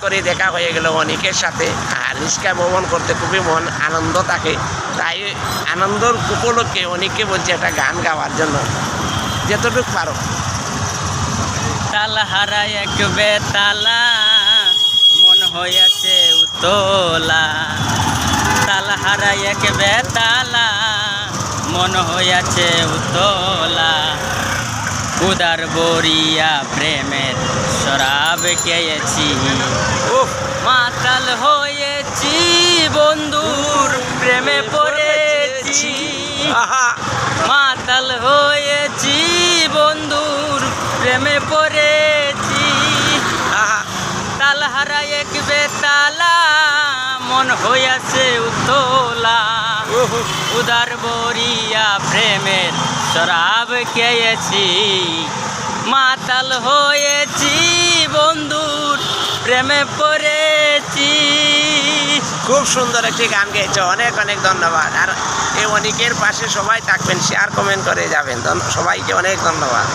করে দেখা হয়ে গেল অনেকের সাথে। আর রিক্সা ভ্রমণ করতে খুবই মন আনন্দ থাকে, তাই আনন্দর উপলক্ষে অনেকে বলছে একটা গান গাওয়ার জন্য, যতটুকু পারো। তালা হারা এক বেতালা মন হইয়াছে উতলা, তালা হারা এক বেতালা মন হইয়াছে উতলা, উদার বরিয়া প্রেমের শরাব খেয়েছি, মাতাল হয়েছি বন্ধুর প্রেমে পড়েছি, মাতাল হয়েছি বন্ধুর প্রেমে পড়েছি, তালহারা এক বেতালা মন হইয়াছে উতলা, উদার বরিয়া প্রেমের শরাব খেয়েছি, মাতাল হয়েছি বন্ধুর প্রেমে পড়েছি। খুব সুন্দর একটি গান গেয়েছ, অনেক অনেক ধন্যবাদ। আর এই অনেকের পাশে সবাই থাকবেন, শেয়ার কমেন্ট করে যাবেন, সবাইকে অনেক ধন্যবাদ।